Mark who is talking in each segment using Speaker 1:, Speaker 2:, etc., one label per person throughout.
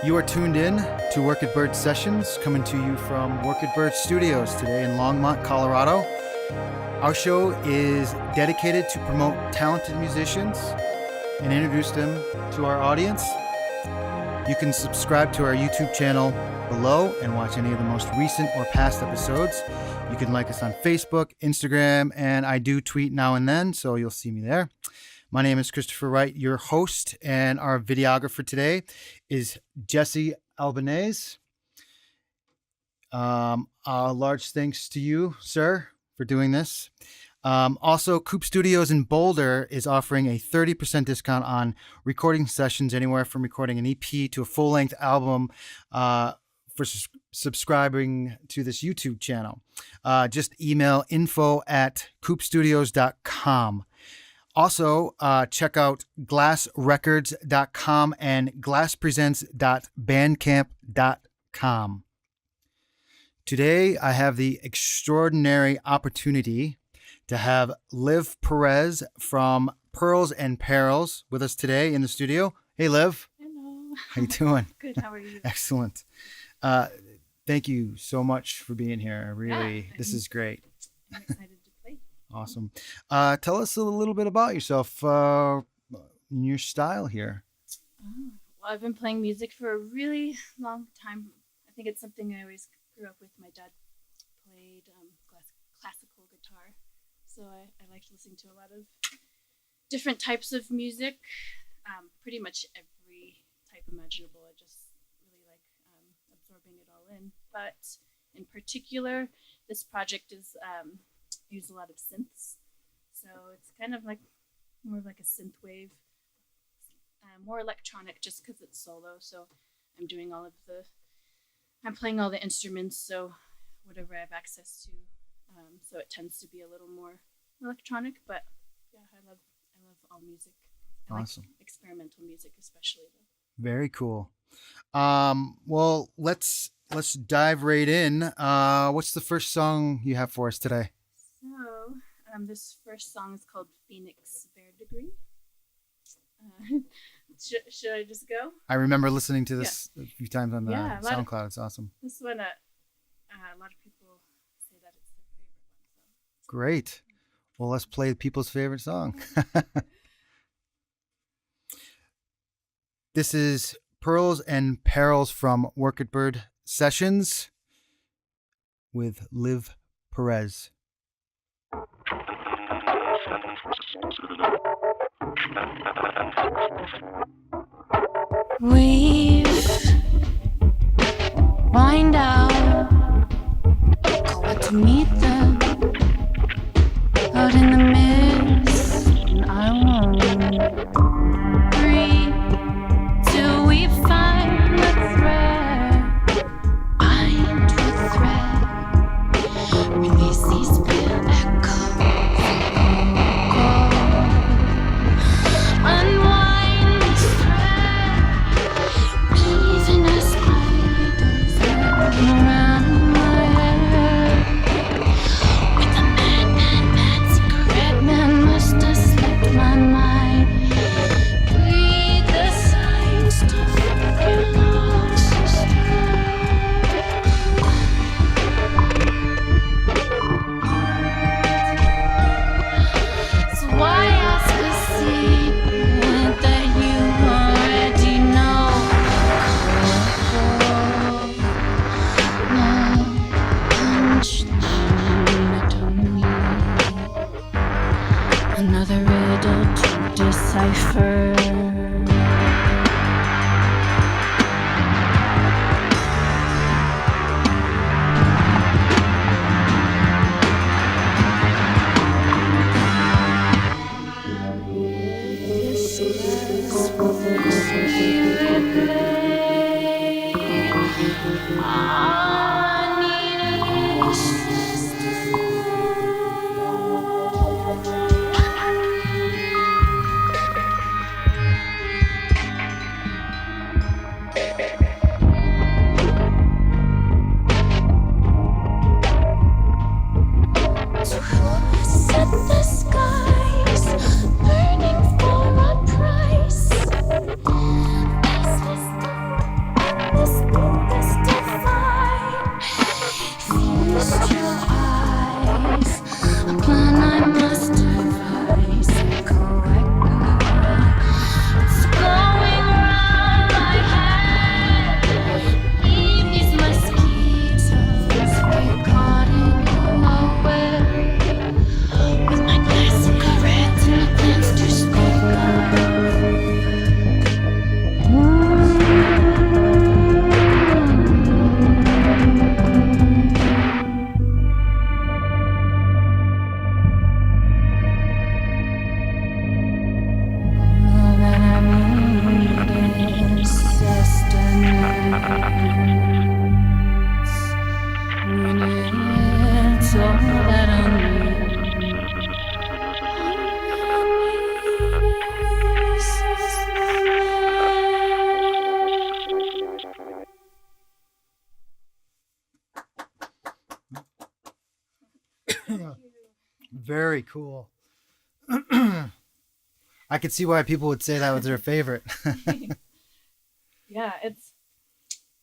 Speaker 1: You are tuned in to WorkitBird Sessions, coming to you from WorkitBirdStudios today in Longmont, Colorado. Our show is dedicated to promote talented musicians and introduce them to our audience. You can subscribe to our YouTube channel below and watch any of the most recent or past episodes. You can like us on Facebook, Instagram, and I do tweet now and then, so you'll see me there. My name is Christopher Wright, your host, and our videographer today is Jesse Albanese. A large thanks to you, sir, for doing this. Also, Coop Studios in Boulder is offering a 30% discount on recording sessions, anywhere from recording an EP to a full-length album, for subscribing to this YouTube channel. Just email info@coopstudios.com. Also, check out glassrecords.com and glasspresents.bandcamp.com. Today, I have the extraordinary opportunity to have Liv Perez from Pearls and Perils with us today in the studio. Hey, Liv.
Speaker 2: Hello.
Speaker 1: How you doing?
Speaker 2: Good. How are you?
Speaker 1: Excellent. Thank you so much for being here. Really, this is great.
Speaker 2: I'm excited to play.
Speaker 1: Awesome. Tell us a little bit about yourself, and your style here.
Speaker 2: Well, I've been playing music for a really long time. I think it's something I always grew up with. My dad played classical guitar, so I liked listening to a lot of different types of music, pretty much every type imaginable. I just really like absorbing it all in. But in particular, this project is use a lot of synths, so it's kind of like more of like a synth wave, more electronic, just because it's solo. So I'm doing I'm playing all the instruments, so whatever I have access to. So it tends to be a little more electronic, but yeah, I love all music.
Speaker 1: Awesome.
Speaker 2: Like experimental music, especially though.
Speaker 1: Very cool. Well, let's dive right in. What's the first song you have for us today?
Speaker 2: So, this first song is called Phoenix Verdegris. Should I just go?
Speaker 1: I remember listening to this a few times on the SoundCloud. It's awesome.
Speaker 2: This one, a lot of people say that it's their favorite one. So.
Speaker 1: Great. Well, let's play people's favorite song. This is Pearls and Perils from WorkitBird Sessions with Liv Perez.
Speaker 3: We've wind out, go out to meet them out in the mist, and I won't breathe till we find the thread, bind the thread, release these pale echoes, unwind this thread, weaving as spiders around my head. With a mad cigarette man must have slipped my mind. Breathe the signs to your lost sister. So why ask a secret that you already know? No punch another riddle to decipher. Set the skies burning for a price. When it's all that I need.
Speaker 1: Very cool. I could see why people would say that was their favorite.
Speaker 2: Yeah, I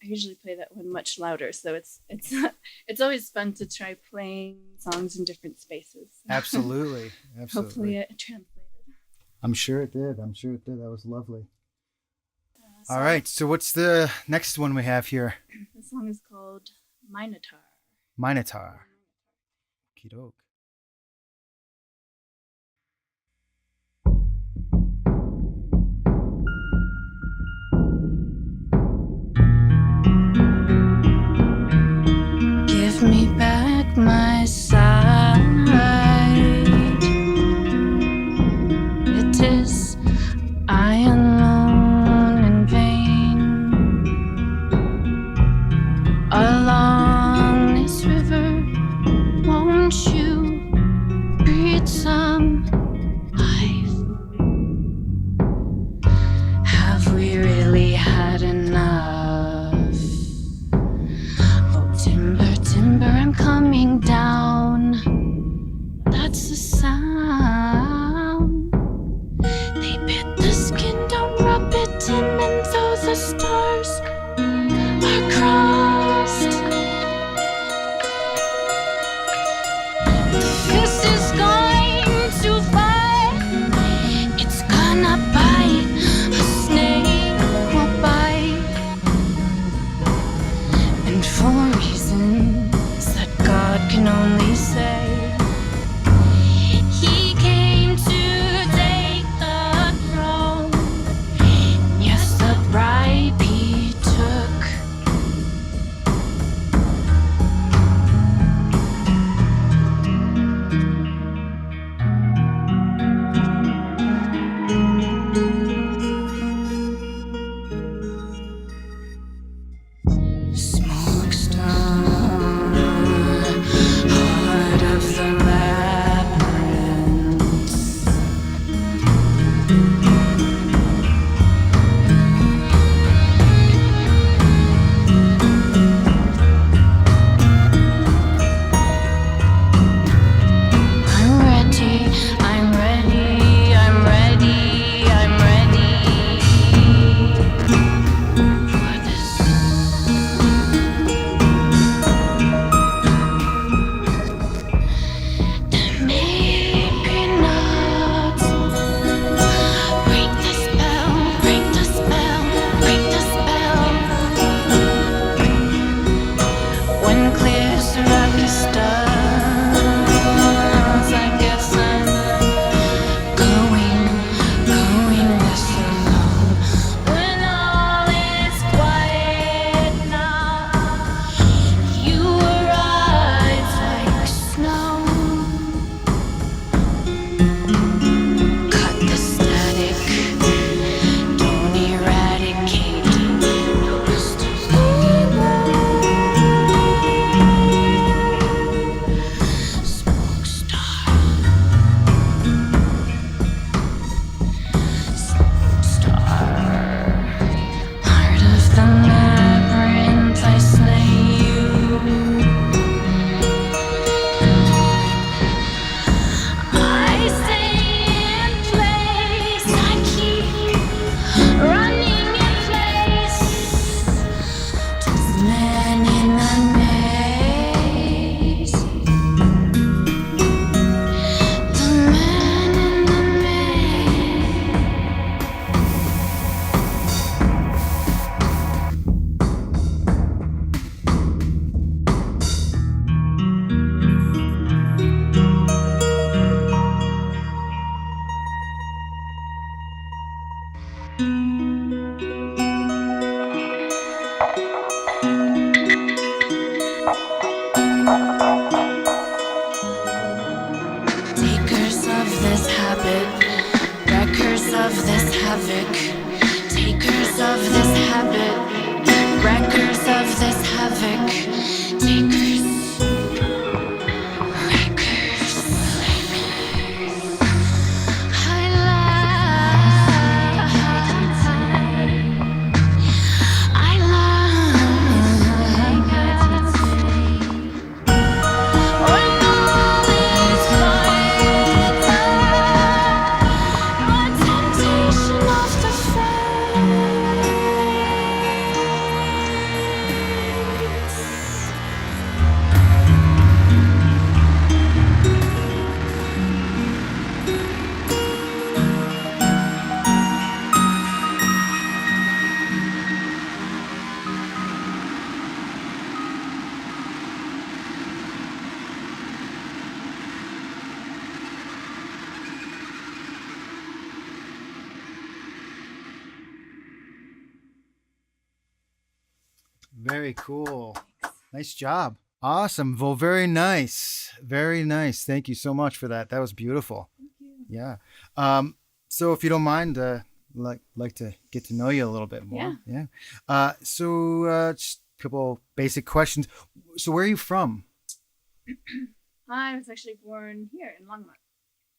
Speaker 2: usually play that one much louder, so it's it's always fun to try playing songs in different spaces.
Speaker 1: Absolutely.
Speaker 2: Hopefully it translated.
Speaker 1: I'm sure it did. That was lovely. All right. So what's the next one we have here?
Speaker 2: The song is called Mynitar.
Speaker 1: Mynitar. Okey-doke.
Speaker 3: Give me back my sight. It is I alone in vain. Along this river, won't you breathe some life? Have we really had enough? Oh, timber, timber, I'm coming down. That's the sound. They bit the skin, don't rub it in, and though the stars are crossed, the fist is going to fight. It's gonna bite. A snake will bite. And for reasons that God can only say, He came to take the throne. Yes, the bribe He took. Smokestone, heart of the labyrinth. I'm ready, I'm ready, I'm ready, I'm ready for this. The Mynitar's break the spell, break the spell, break the spell. When clear Syracuse does, I guess I'm going this alone. When all is quiet now, you arrive like snow. Cut the static, don't eradicate. Just smoke star, heart of the labyrinth, I slay you. I stay in place, I keep running in place. Just man in the maze. The man in the maze. Takers of this habit, wreckers of this havoc. Takers of this habit, wreckers
Speaker 1: Very cool.
Speaker 2: Thanks.
Speaker 1: Nice job. Awesome. Well, very nice. Very nice. Thank you so much for that. That was beautiful.
Speaker 2: Thank you.
Speaker 1: Yeah. So if you don't mind, like to get to know you a little bit more.
Speaker 2: Yeah.
Speaker 1: So just a couple basic questions. So where are you from?
Speaker 2: I was actually born here in Longmont.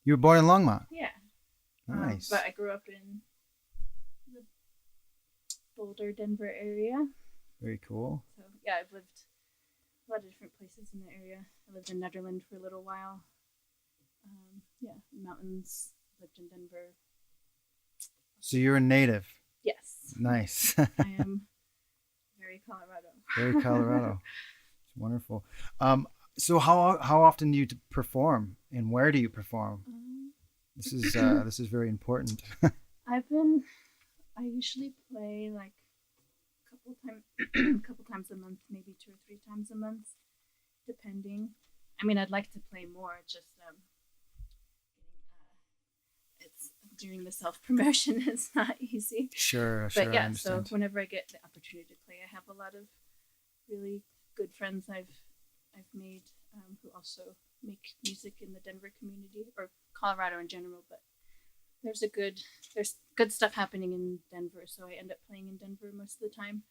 Speaker 1: You were born in Longmont.
Speaker 2: Yeah.
Speaker 1: Nice.
Speaker 2: But I grew up in the Boulder, Denver area.
Speaker 1: Very cool.
Speaker 2: So yeah, I've lived a lot of different places in the area. I lived in Netherlands for a little while. Mountains. Lived in Denver.
Speaker 1: So you're a native.
Speaker 2: Yes.
Speaker 1: Nice.
Speaker 2: I am very Colorado.
Speaker 1: Very Colorado. It's wonderful. So how often do you perform, and where do you perform? This is very important.
Speaker 2: I usually play like a couple times a month, maybe 2 or 3 times a month, depending. I mean, I'd like to play more. It's just it's doing the self promotion is not easy.
Speaker 1: Sure.
Speaker 2: But yeah,
Speaker 1: I
Speaker 2: so
Speaker 1: understand.
Speaker 2: whenever I get the opportunity to play, I have a lot of really good friends I've made who also make music in the Denver community or Colorado in general. But there's good stuff happening in Denver, so I end up playing in Denver most of the time.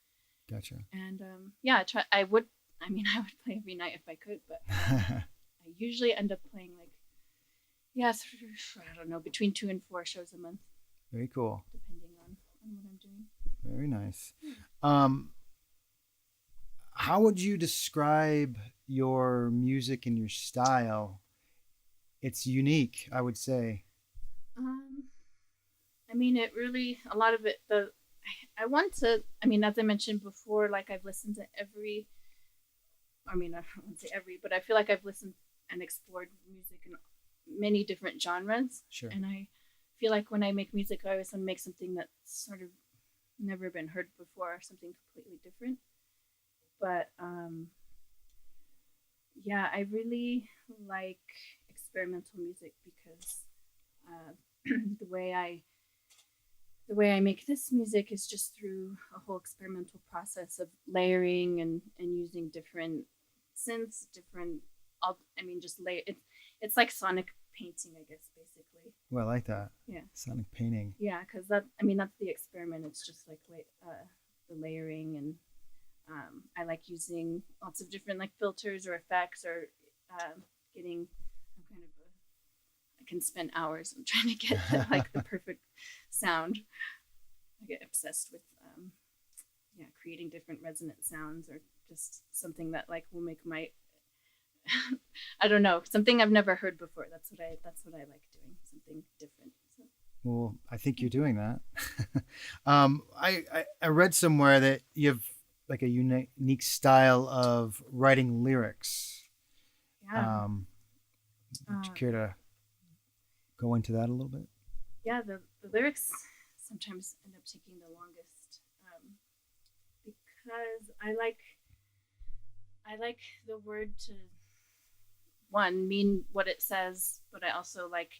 Speaker 1: Gotcha.
Speaker 2: And I would play every night if I could, but I usually end up playing I don't know, between 2 and 4 shows a month.
Speaker 1: Very cool.
Speaker 2: Depending on what I'm doing.
Speaker 1: Very nice. How would you describe your music and your style? It's unique, I would say.
Speaker 2: I mean, it really, a lot of it, as I mentioned before, like I've listened to I wouldn't say every, but I feel like I've listened and explored music in many different genres.
Speaker 1: Sure.
Speaker 2: And I feel like when I make music, I always want to make something that's sort of never been heard before, something completely different. But I really like experimental music because the way I make this music is just through a whole experimental process of layering and using different synths, it's like sonic painting, I guess, basically.
Speaker 1: Well, I like that.
Speaker 2: Yeah.
Speaker 1: Sonic painting.
Speaker 2: Yeah, because that's the experiment. It's just like the layering, and I like using lots of different like filters or effects or getting I can spend hours on trying to get like the perfect sound. I get obsessed with creating different resonant sounds or just something that like will make my I don't know, something I've never heard before. That's what I like doing, something different. So.
Speaker 1: Well, I think you're doing that. I read somewhere that you have like a unique style of writing lyrics.
Speaker 2: Yeah.
Speaker 1: Would you care to go into that a little bit?
Speaker 2: Yeah, the lyrics sometimes end up taking the longest because I like the word to mean what it says, but I also like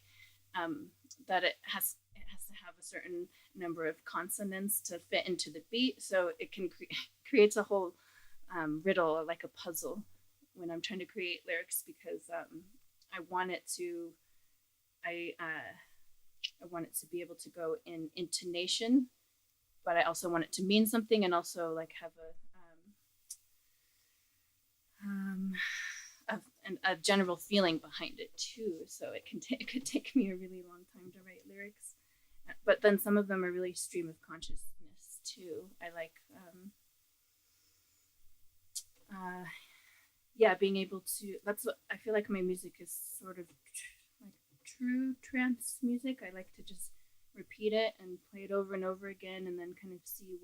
Speaker 2: that it has to have a certain number of consonants to fit into the beat, so it can creates a whole riddle or like a puzzle when I'm trying to create lyrics, because I want it to be able to go in intonation, but I also want it to mean something and also like have a general feeling behind it too. So it could take me a really long time to write lyrics, but then some of them are really stream of consciousness too. I like being able to. That's what I feel like my music is sort of like true trance music. I like to just repeat it and play it over and over again, and then kind of see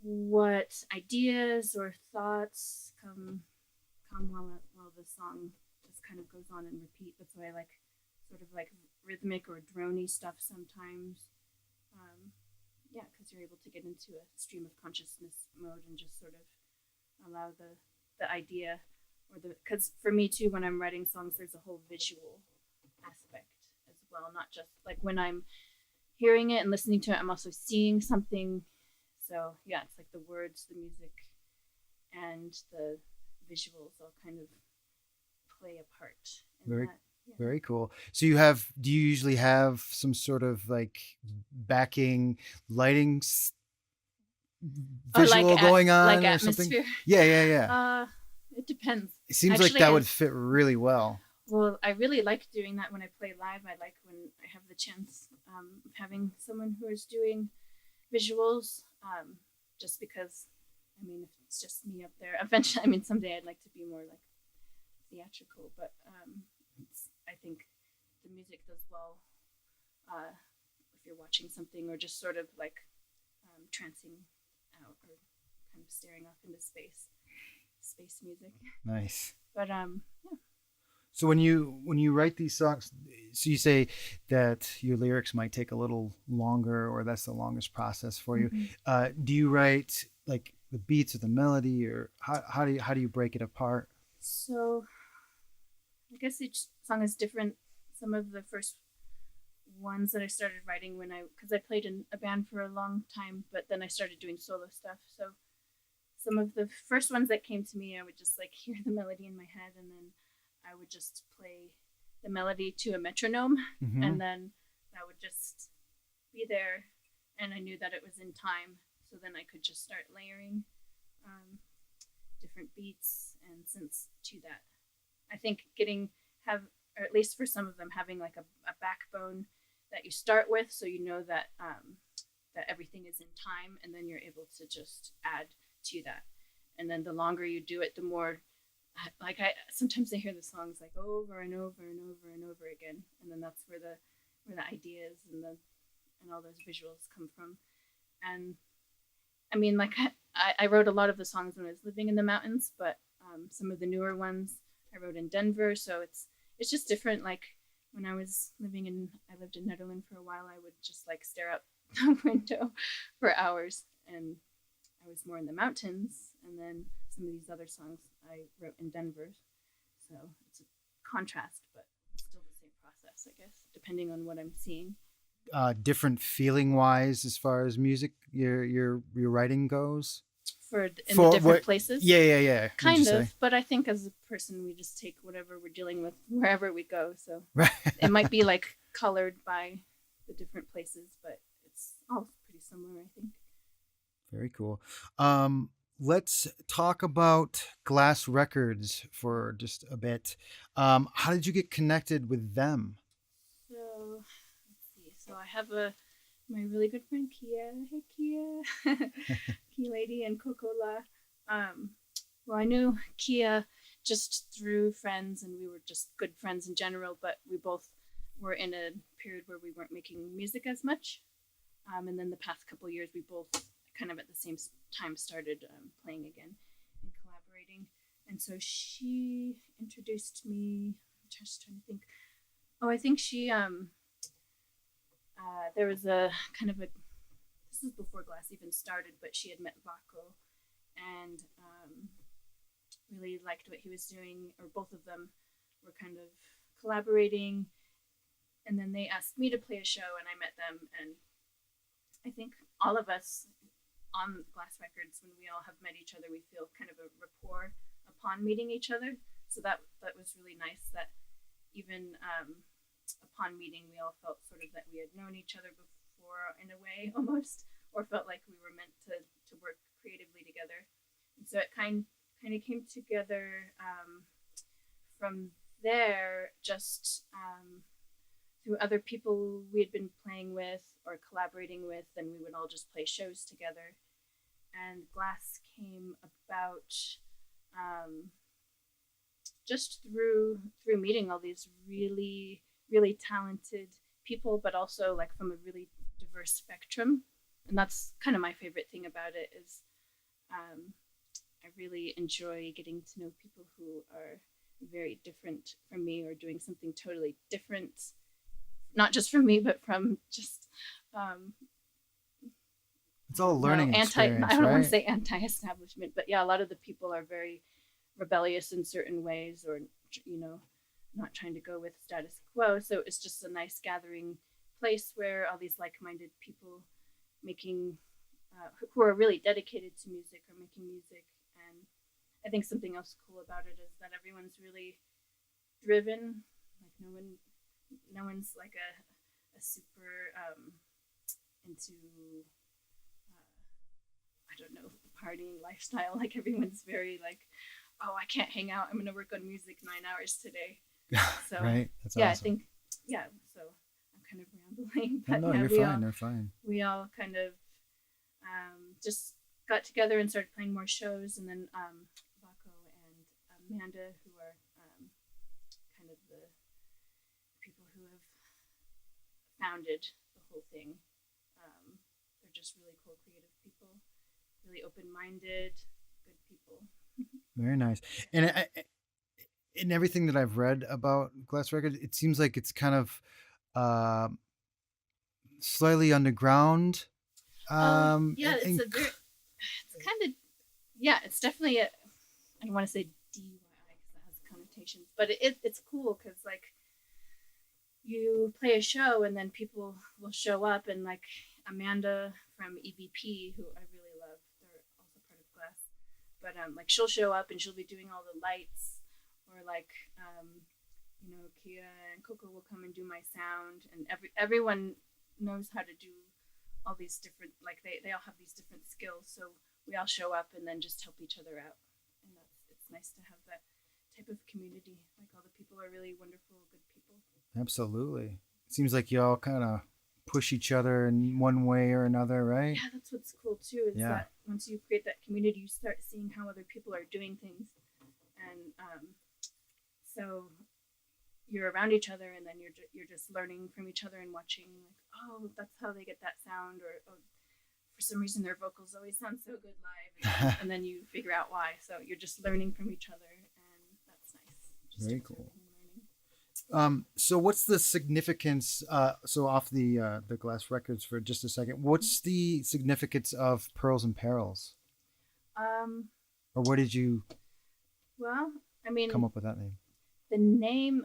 Speaker 2: what ideas or thoughts come while the song just kind of goes on and repeat. That's why I like sort of like rhythmic or drony stuff sometimes. Because you're able to get into a stream of consciousness mode and just sort of allow the idea because for me too, when I'm writing songs, there's a whole visual aspect as well, not just like when I'm hearing it and listening to it, I'm also seeing something So yeah, it's like the words, the music, and the visuals all kind of play a part in
Speaker 1: Very
Speaker 2: that. Yeah.
Speaker 1: Very cool. So do you usually have some sort of like backing lighting
Speaker 2: Oh,
Speaker 1: visual going
Speaker 2: like
Speaker 1: on or something?
Speaker 2: atmosphere.
Speaker 1: Yeah.
Speaker 2: It depends.
Speaker 1: It seems like
Speaker 2: Actually,
Speaker 1: that would fit really well.
Speaker 2: well, I really like doing that when I play live. I like when I have the chance of having someone who is doing visuals, just because, I mean, if it's just me up there, eventually, I mean, someday I'd like to be more like theatrical, but I think the music does well if you're watching something or just sort of like trancing out or kind of staring off into space music.
Speaker 1: Nice.
Speaker 2: But yeah.
Speaker 1: So when you write these songs, so you say that your lyrics might take a little longer, or that's the longest process for you.
Speaker 2: Mm-hmm.
Speaker 1: Do you write like the beats or the melody, or how do you break it apart?
Speaker 2: So I guess each song is different. Some of the first ones that I started writing because I played in a band for a long time, but then I started doing solo stuff. So some of the first ones that came to me, I would just like hear the melody in my head, and then I would just play the melody to a metronome, and then that would just be there, and I knew that it was in time, so then I could just start layering different beats and synths to that. I think or at least for some of them, having like a backbone that you start with, so you know that that everything is in time, and then you're able to just add to that. And then the longer you do it, the more like sometimes I hear the songs like over and over and over and over again, and then that's where the ideas and all those visuals come from. And I mean, like I wrote a lot of the songs when I was living in the mountains, but some of the newer ones I wrote in Denver, so it's just different. Like when I lived in Netherlands for a while, I would just like stare out the window for hours, and I was more in the mountains. And then some of these other songs I wrote in Denver, so it's a contrast, but still the same process, I guess, depending on what I'm seeing.
Speaker 1: Different feeling wise as far as music your writing goes
Speaker 2: For the different
Speaker 1: what,
Speaker 2: places.
Speaker 1: Yeah.
Speaker 2: Kind of, but I think as a person, we just take whatever we're dealing with wherever we go. So it might be like colored by the different places, but it's all pretty similar, I think.
Speaker 1: Very cool. Let's talk about Glass Records for just a bit. How did you get connected with them?
Speaker 2: So let's see. So I have my really good friend Kia. Hey Kia, Kia lady and Coca-Cola. Well, I knew Kia just through friends, and we were just good friends in general. But we both were in a period where we weren't making music as much. And then the past couple of years, we both kind of at the same time started playing again and collaborating. And so she introduced me. I'm just trying to think. Oh, I think she there was a kind of this was before Glass even started, but she had met Vaco and really liked what he was doing, or both of them were kind of collaborating. And then they asked me to play a show, and I met them. And I think all of us on Glass Records, when we all have met each other, we feel kind of a rapport upon meeting each other. So that was really nice, that even upon meeting, we all felt sort of that we had known each other before in a way, almost, or felt like we were meant to work creatively together. And so it kind of came together from there, just through other people we had been playing with or collaborating with, and we would all just play shows together. And Glass came about just through meeting all these really, really talented people, but also like from a really diverse spectrum. And that's kind of my favorite thing about it is I really enjoy getting to know people who are very different from me or doing something totally different, not just from me, but from just
Speaker 1: it's all a learning experience,
Speaker 2: I don't want
Speaker 1: right?
Speaker 2: to say anti-establishment, but yeah, a lot of the people are very rebellious in certain ways, or not trying to go with status quo. So it's just a nice gathering place where all these like-minded people making who are really dedicated to music or making music. And I think something else cool about it is that everyone's really driven. Like no one's like a super into I don't know, partying lifestyle. Like everyone's very like, oh, I can't hang out. I'm gonna work on music 9 hours today. So
Speaker 1: Right. That's
Speaker 2: yeah,
Speaker 1: awesome.
Speaker 2: I think so I'm kind of rambling,
Speaker 1: No,
Speaker 2: but
Speaker 1: no,
Speaker 2: yeah,
Speaker 1: you're fine. You're fine.
Speaker 2: we all kind of just got together and started playing more shows, and then Vaco and Amanda, who are kind of the people who have founded the whole thing. They're just really cool, creative people, really open-minded, good people.
Speaker 1: Very nice. And in everything that I've read about Glass Records, it seems like it's kind of slightly underground.
Speaker 2: Yeah, it's a very, it's kind of, yeah, it's definitely a, I don't want to say DIY because that has connotations, but it's cool because like you play a show and then people will show up, and like Amanda from EVP, who I really love, they're also part of Glass, but like she'll show up and she'll be doing all the lights, or like Kia and Coco will come and do my sound, and everyone knows how to do all these different, like they all have these different skills, so we all show up and then just help each other out, and it's nice to have that type of community. Like all the people are really wonderful, good people.
Speaker 1: Absolutely. It seems like you all kind of push each other in one way or another, right?
Speaker 2: Yeah, that's what's cool too, is that once you create that community, you start seeing how other people are doing things, and so you're around each other, and then you're just learning from each other and watching, like, oh, that's how they get that sound, or oh, for some reason their vocals always sound so good live, and then you figure out why. So you're just learning from each other, and that's nice. Just
Speaker 1: very cool. So what's the significance? So off the Glass Records for just a second, what's the significance of Pearls and Perils? Or where did you?
Speaker 2: Well, I mean,
Speaker 1: come up with that name.
Speaker 2: The name,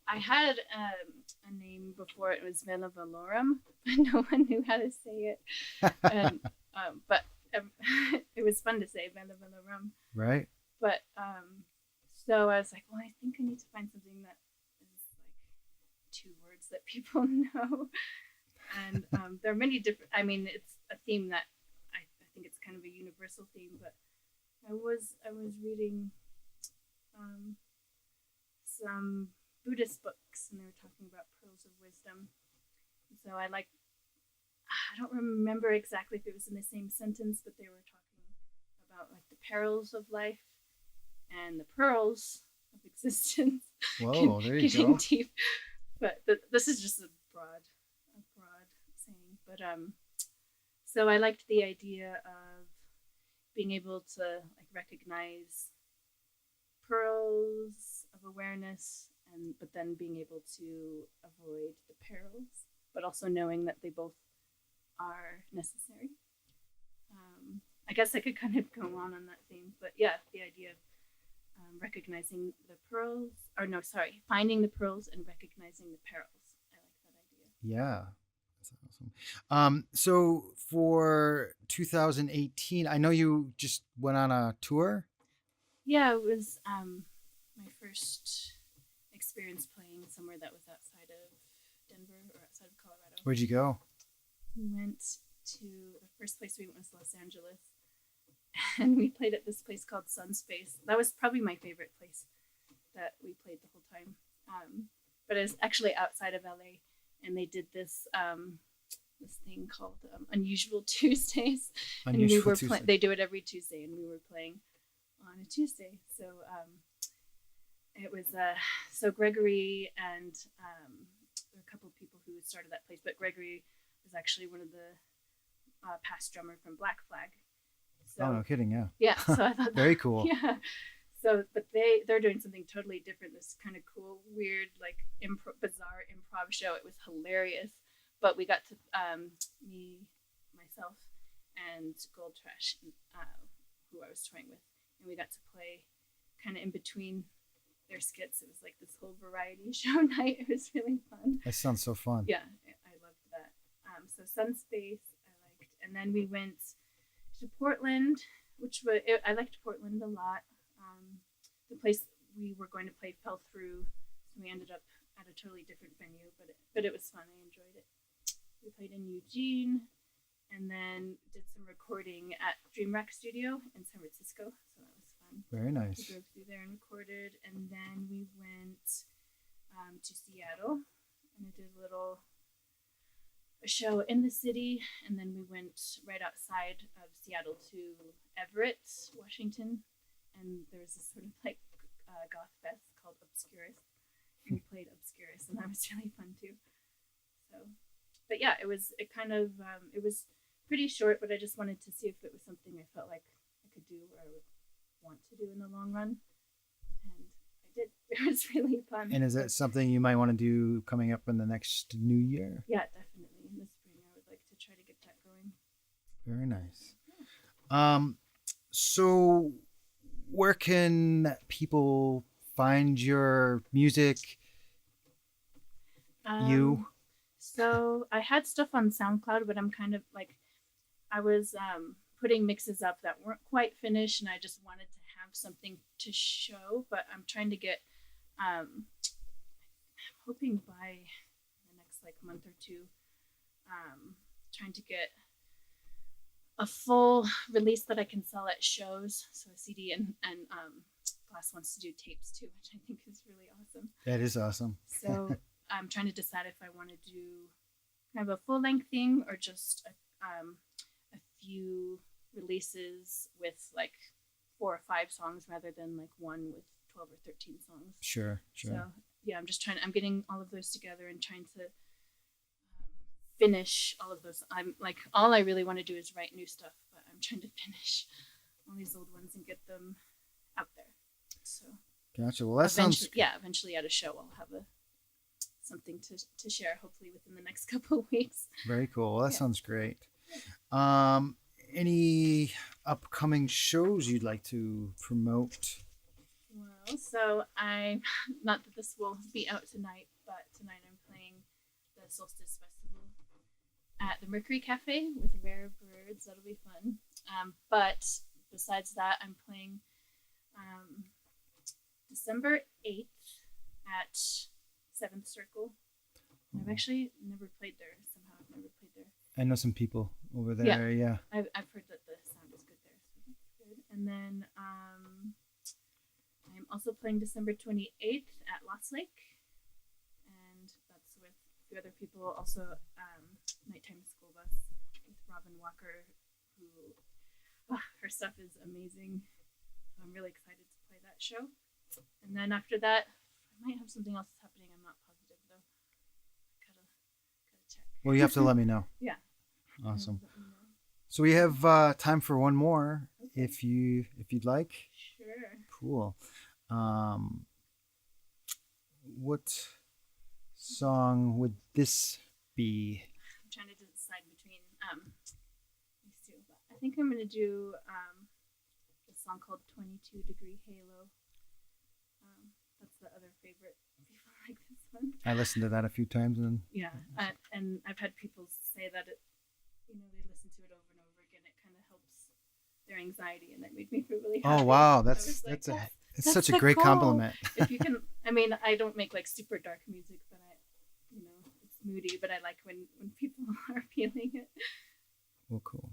Speaker 2: I had a name before. It was Vela Valorum, but no one knew how to say it. And, but it was fun to say Vela Valorum.
Speaker 1: Right.
Speaker 2: But so I was like, well, I think I need to find something that is like 2 words that people know. And there are many different. I mean, it's a theme that I think it's kind of a universal theme. But I was reading some Buddhist books, and they were talking about pearls of wisdom. So I don't remember exactly if it was in the same sentence, but they were talking about like the perils of life and the pearls of existence.
Speaker 1: Whoa, there you go.
Speaker 2: Deep. But this is just a broad saying. But so I liked the idea of being able to like recognize pearls of awareness, but then being able to avoid the perils, but also knowing that they both are necessary. I guess I could kind of go on that theme, but yeah, the idea of recognizing the pearls, finding the pearls and recognizing the perils. I like that idea.
Speaker 1: Yeah, that's awesome. So for 2018, I know you just went on a tour.
Speaker 2: Yeah, it was my first experience playing somewhere that was outside of Denver or outside of Colorado.
Speaker 1: Where'd you go?
Speaker 2: We went to, the first place we went was Los Angeles, and we played at this place called Sunspace. That was probably my favorite place that we played the whole time. But it was actually outside of LA, and they did this this thing called Unusual Tuesdays. They do it every Tuesday, and we were playing on a Tuesday. So it was so Gregory and there were a couple of people who started that place, but Gregory was actually one of the past drummer from Black Flag. So,
Speaker 1: oh, no kidding! Yeah.
Speaker 2: Yeah. So I thought
Speaker 1: very cool.
Speaker 2: Yeah. So, but they're doing something totally different. This kind of cool, weird, like bizarre improv show. It was hilarious. But we got to myself, and Gold Trash, who I was touring with, and we got to play kind of in between their skits. It was like this whole variety show night. It was really fun.
Speaker 1: That sounds so fun.
Speaker 2: Yeah, I loved that. So Sunspace I liked, And then we went to Portland, I liked Portland a lot. The place we were going to play fell through, so we ended up at a totally different venue, but it was fun. I enjoyed it. We played in Eugene, and then did some recording at Dream Rack Studio in San Francisco, so that was fun.
Speaker 1: Very nice.
Speaker 2: We drove through there and recorded, and then we went to Seattle, and I did a show in the city, and then we went right outside of Seattle to Everett, Washington, and there was this sort of like goth fest called Obscurus, and we played Obscurus, and that was really fun too. So, but yeah, it was pretty short, but I just wanted to see if it was something I felt like I could do or I would want to do in the long run, and I did. It was really fun.
Speaker 1: And is that something you might want to do coming up in the next new year?
Speaker 2: Yeah, definitely. In the spring, I would like to try to get that going.
Speaker 1: Very nice. So where can people find your music?
Speaker 2: So I had stuff on SoundCloud, but I'm kind of like, I was putting mixes up that weren't quite finished, and I just wanted to have something to show, but I'm trying to get, I'm hoping by the next like month or two, trying to get a full release that I can sell at shows. So a CD and Glass wants to do tapes too, which I think is really awesome.
Speaker 1: That is awesome.
Speaker 2: So I'm trying to decide if I want to do kind of a full length thing or just a few releases with like 4 or 5 songs rather than like one with 12 or 13 songs.
Speaker 1: Sure.
Speaker 2: So yeah, I'm getting all of those together and trying to finish all of those. I'm like, all I really want to do is write new stuff, but I'm trying to finish all these old ones and get them out there. So
Speaker 1: gotcha. Well, that sounds...
Speaker 2: Yeah, eventually at a show I'll have something to share, hopefully within the next couple of weeks.
Speaker 1: Very cool. Well, that sounds great. Any upcoming shows you'd like to promote?
Speaker 2: Well, so not that this will be out tonight, but tonight I'm playing the Solstice Festival at the Mercury Cafe with Rare Birds. That'll be fun. But besides that, I'm playing December 8th at 7th Circle. I've actually never played there somehow. I've never played there.
Speaker 1: I know some people over there. Yeah.
Speaker 2: I've heard that the sound is good there, so that's good. And then I'm also playing December 28th at Lost Lake, and that's with a few other people. Also, Nighttime School Bus with Robin Walker, who her stuff is amazing. So I'm really excited to play that show. And then after that, I might have something else happening. I'm not positive though. Gotta check.
Speaker 1: Well, you have to let me know.
Speaker 2: Yeah.
Speaker 1: Awesome. So we have time for one more, if you'd like.
Speaker 2: Sure.
Speaker 1: Cool. What song would this be?
Speaker 2: I'm trying to decide between these two, but I think I'm gonna do a song called 22 Degree Halo. That's the other favorite. People like this one.
Speaker 1: I listened to that a few times, and
Speaker 2: yeah, and I've had people say that they listen to it over and over again. It kind of helps their anxiety, and that made me feel really happy.
Speaker 1: Oh wow,
Speaker 2: that's
Speaker 1: such a great compliment.
Speaker 2: If you can, I mean, I don't make like super dark music, but it's moody. But I like when people are feeling it.
Speaker 1: Well, cool.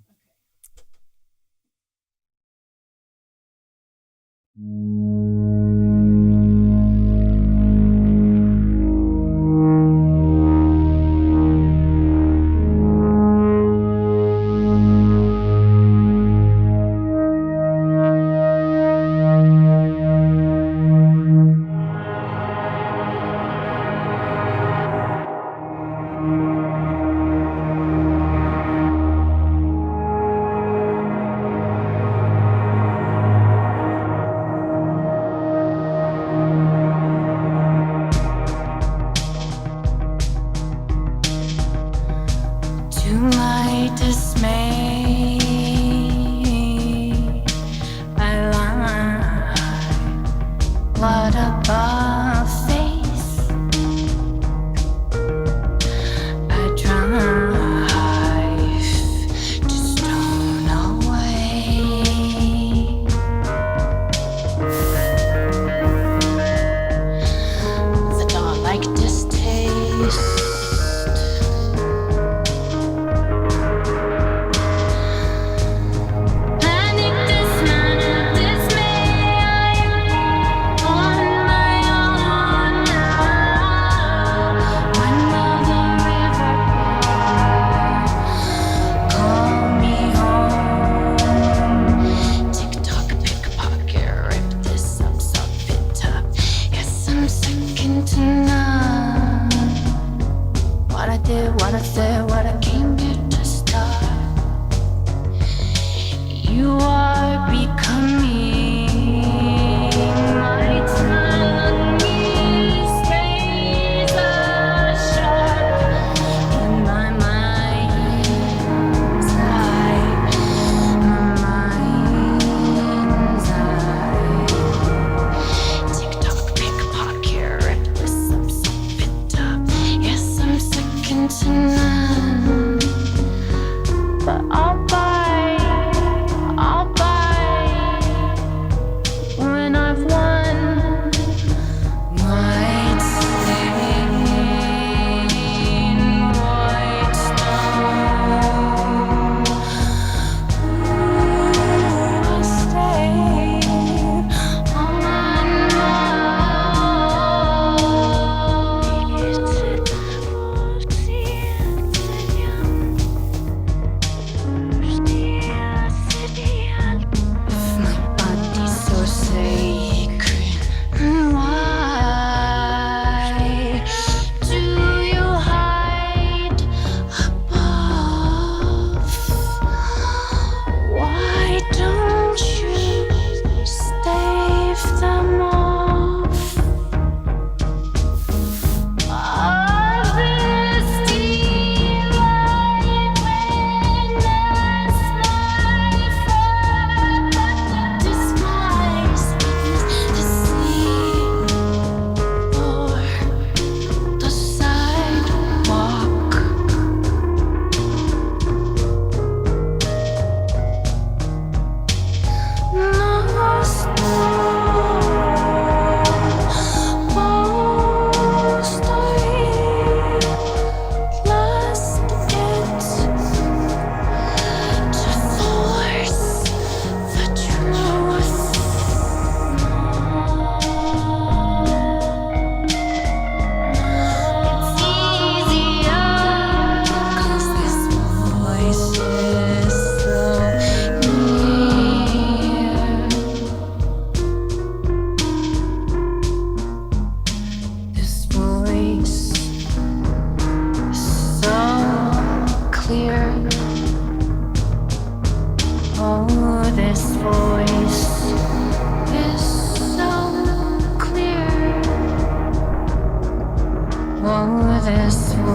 Speaker 3: this voice.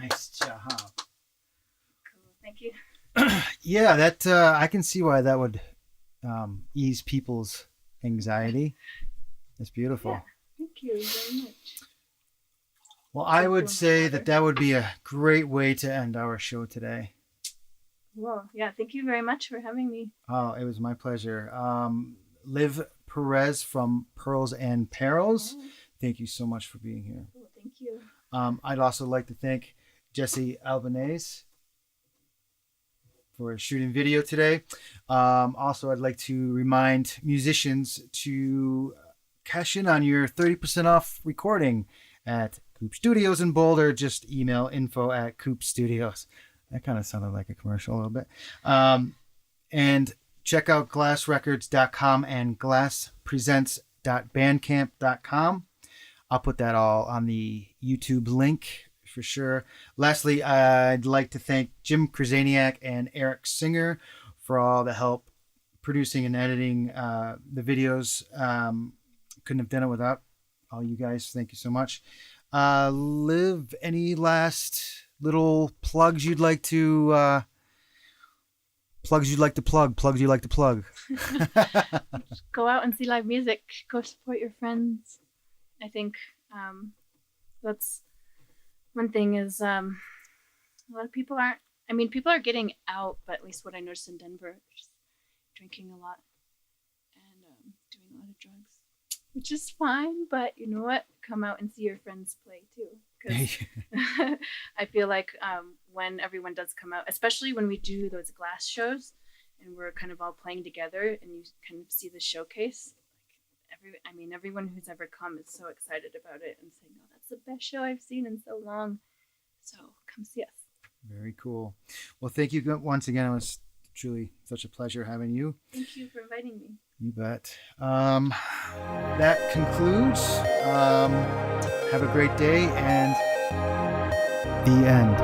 Speaker 1: Nice job.
Speaker 2: Cool. Thank you.
Speaker 1: Yeah, that I can see why that would ease people's anxiety. That's beautiful.
Speaker 2: Yeah. Thank you very much.
Speaker 1: Well, I would say
Speaker 2: water.
Speaker 1: that would be a great way to end our show today.
Speaker 2: Well, yeah. Thank you very much for having me.
Speaker 1: Oh, it was my pleasure. Liv Perez from Pearls and Perils.
Speaker 2: Oh,
Speaker 1: Thank you so much for being here.
Speaker 2: cool. Thank you.
Speaker 1: I'd also like to thank Jesse Albanese for shooting video today. Also, I'd like to remind musicians to cash in on your 30% off recording at Coop Studios in Boulder. Just email info@coopstudios. That kind of sounded like a commercial a little bit. And check out glassrecords.com and glasspresents.bandcamp.com. I'll put that all on the YouTube link for sure. Lastly, I'd like to thank Jim Krasaniak and Eric Singer for all the help producing and editing the videos. Couldn't have done it without all you guys. Thank you so much. Liv, any last little plugs you'd like to plug?
Speaker 2: Go out and see live music. Go support your friends. I think that's one thing is a lot of people aren't. I mean, people are getting out, but at least what I noticed in Denver, just drinking a lot and doing a lot of drugs, which is fine. But you know what? Come out and see your friends play too. Because I feel like when everyone does come out, especially when we do those glass shows, and we're kind of all playing together, and you kind of see the showcase. Everyone who's ever come is so excited about it and saying, "Oh, that's the best show I've seen in so long." So come see us.
Speaker 1: Very cool. Well, thank you once again. It was truly such a pleasure having you.
Speaker 2: Thank you for inviting me.
Speaker 1: You bet. That concludes. Have a great day, and the end.